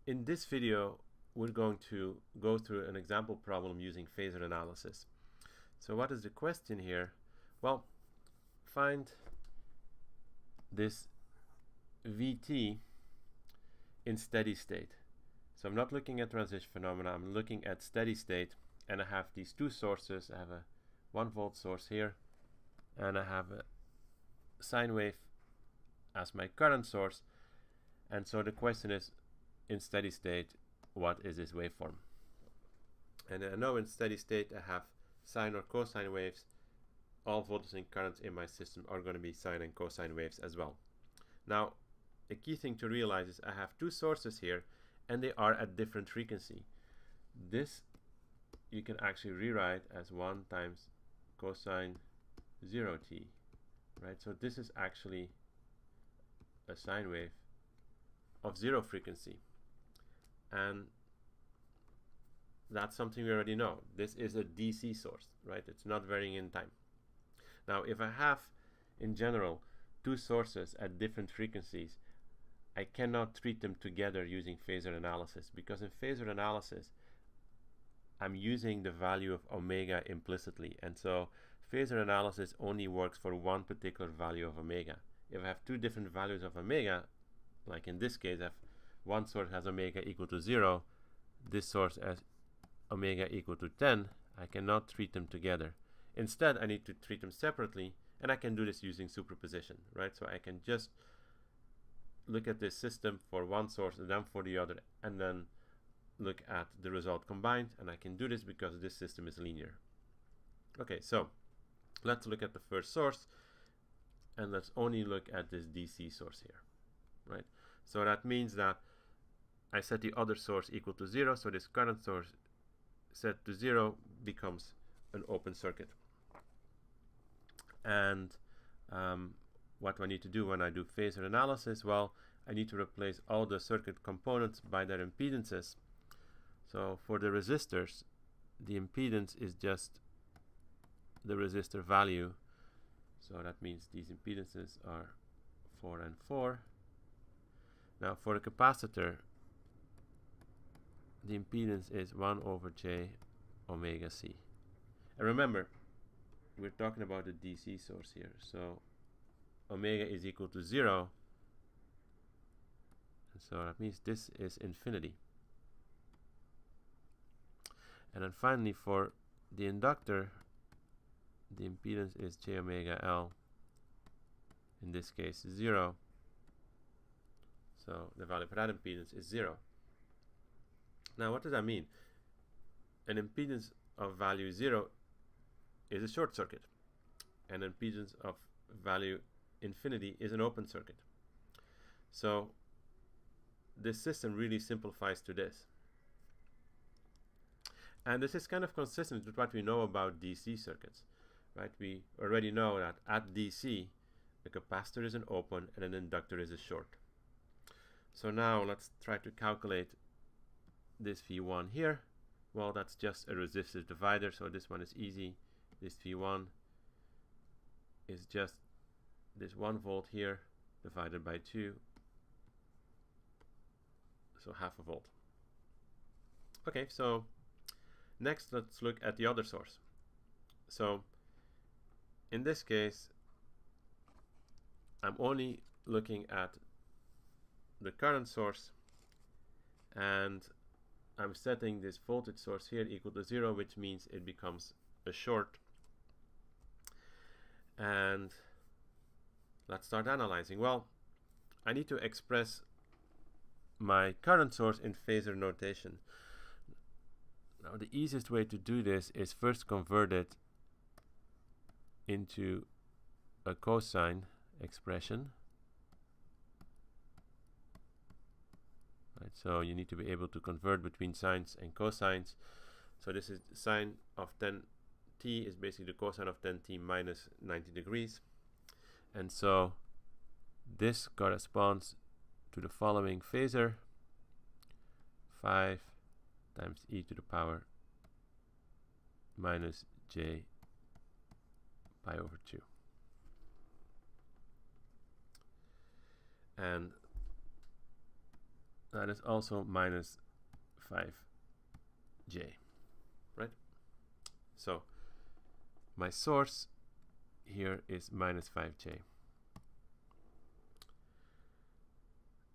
In this video, we're going to go through an example problem using phasor analysis. So what is the question here? Well, find this Vt in steady state. So I'm not looking at transition phenomena, I'm looking at steady state, and I have these two sources. I have a 1 volt source here, and I have a sine wave as my current source. And so the question is, in steady state, what is this waveform? And I know in steady state I have sine or cosine waves. All voltages and currents in my system are going to be sine and cosine waves as well. Now, a key thing to realize is I have two sources here, and they are at different frequency. This you can actually rewrite as 1 times cosine 0t, right? So this is actually a sine wave of 0 frequency, and that's something we already know. This is a DC source, right? It's not varying in time. Now, if I have, in general, two sources at different frequencies, I cannot treat them together using phasor analysis, because in phasor analysis, I'm using the value of omega implicitly, and so phasor analysis only works for one particular value of omega. If I have two different values of omega, like in this case, if one source has omega equal to 0, this source has omega equal to 10, I cannot treat them together. Instead, I need to treat them separately, and I can do this using superposition, right? So I can just look at this system for one source and then for the other, and then look at the result combined, and I can do this because this system is linear. Okay, so let's look at the first source, and let's only look at this DC source here, right? So that means that I set the other source equal to 0, so this current source set to 0 becomes an open circuit. And what do I need to do when I do phasor analysis? Well, I need to replace all the circuit components by their impedances. So for the resistors, the impedance is just the resistor value. So that means these impedances are 4 and 4. Now for a capacitor, the impedance is 1 over j omega c. And remember, we're talking about the DC source here. So omega is equal to 0. And so that means this is infinity. And then finally, for the inductor, the impedance is j omega L, in this case 0. So the value for that impedance is 0. Now what does that mean? An impedance of value 0 is a short circuit, and an impedance of value infinity is an open circuit. So this system really simplifies to this. And this is kind of consistent with what we know about DC circuits, right? We already know that at DC, the capacitor is an open and an inductor is a short. So now let's try to calculate this V1 here. Well, that's just a resistive divider, so this one is easy. This V1 is just this 1 volt here divided by 2, so half a volt. Okay, so next let's look at the other source. So in this case, I'm only looking at the current source, and I'm setting this voltage source here equal to 0, which means it becomes a short. And let's start analyzing. Well, I need to express my current source in phasor notation. Now the easiest way to do this is first convert it into a cosine expression. Right, so you need to be able to convert between sines and cosines. So this is sine of 10t is basically the cosine of 10t minus 90 degrees. And so this corresponds to the following phasor: 5 times e to the power minus j pi over 2. And that is also minus 5j, right? So my source here is minus 5j.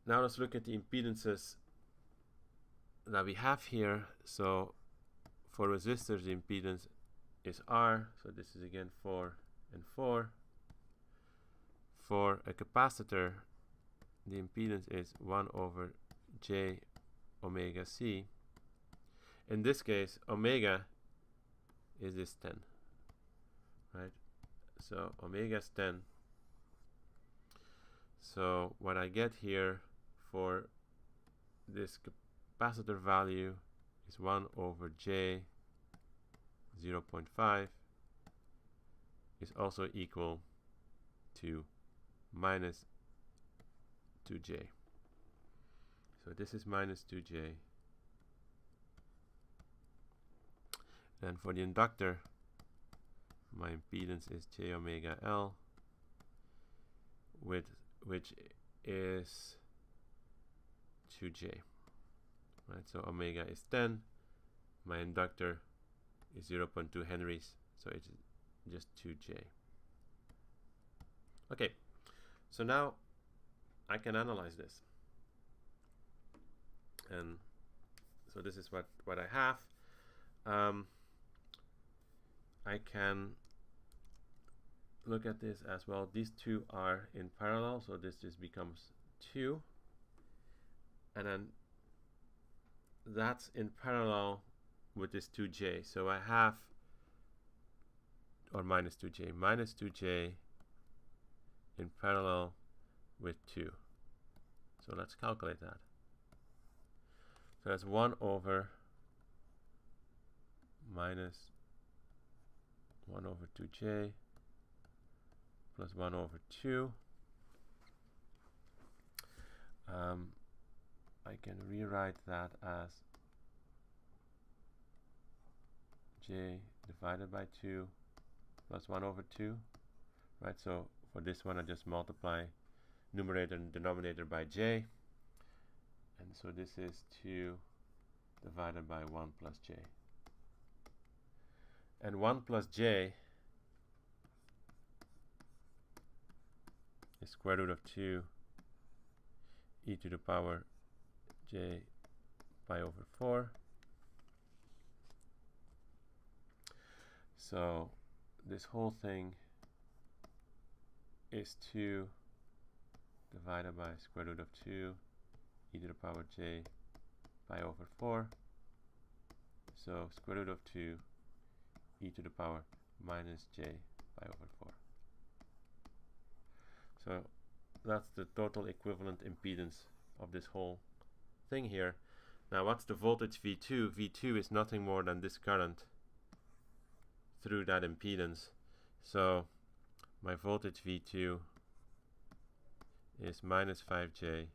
Now let's look at the impedances that we have here. So for resistors, the impedance is R, so this is again 4 and 4. For a capacitor, the impedance is 1 over j omega c. In this case, omega is this 10, right? So omega is 10. So what I get here for this capacitor value is 1 over j 0.5 is also equal to minus 2j. So this is minus 2j. And for the inductor, my impedance is j omega L, which is 2j. Right, so omega is 10. My inductor is 0.2 henries, so it's just 2j. Okay, so now I can analyze this. And so this is what I have. I can look at this as well. These two are in parallel, so this just becomes 2. And then that's in parallel with this 2j. So I have, or minus 2j in parallel with 2. So let's calculate that. So that's 1 over minus 1 over 2j plus 1 over 2. I can rewrite that as j divided by 2 plus 1 over 2. Right, so for this one I just multiply numerator and denominator by j. And so this is 2 divided by 1 plus j. And 1 plus j is square root of 2 e to the power j pi over 4. So this whole thing is 2 divided by square root of 2 e to the power j pi over 4. So square root of 2 e to the power minus j pi over 4. So that's the total equivalent impedance of this whole thing here. Now what's the voltage V2? V2 is nothing more than this current through that impedance. So my voltage V2 is minus 5j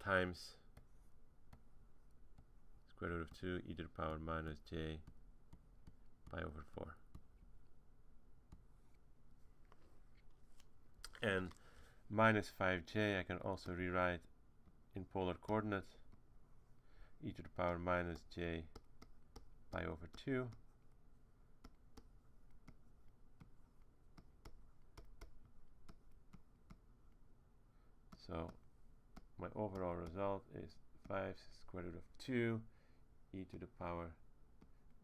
times square root of 2 e to the power minus j pi over 4. And minus 5j I can also rewrite in polar coordinates, e to the power minus j pi over 2. So my overall result is 5 square root of 2 e to the power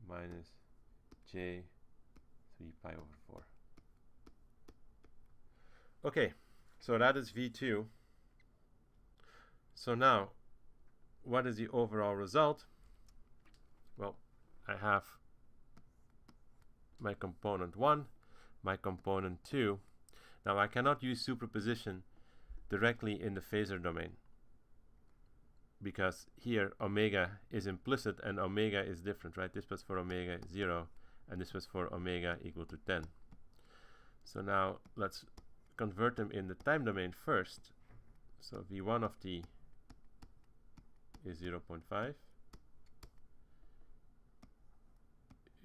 minus j 3 pi over 4. Okay, so that is V2. So now, what is the overall result? Well, I have my component 1, my component 2. Now I cannot use superposition directly in the phasor domain, because here omega is implicit and omega is different, right? This was for omega 0 and this was for omega equal to 10. So now let's convert them in the time domain first. So V1 of t is 0.5.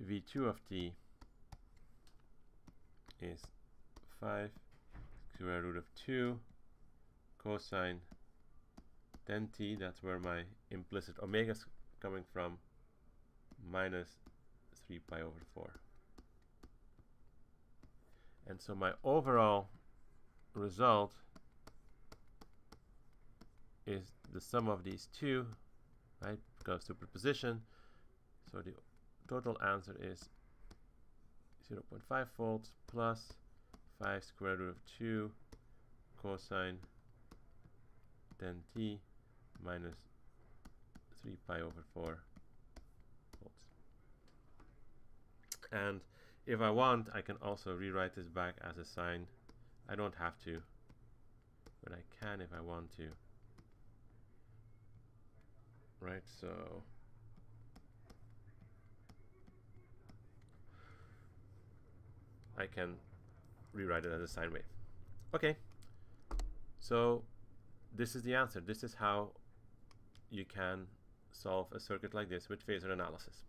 V2 of t is 5 square root of 2 cosine then t, that's where my implicit omega is coming from, minus 3 pi over 4. And so my overall result is the sum of these two, right? Because superposition. So the total answer is 0.5 volts plus 5 square root of 2 cosine 10t minus 3 pi over 4 volts. And if I want, I can also rewrite this back as a sine. I don't have to, but I can if I want to. Right, so I can rewrite it as a sine wave. Okay, so this is the answer. This is how you can solve a circuit like this with phasor analysis.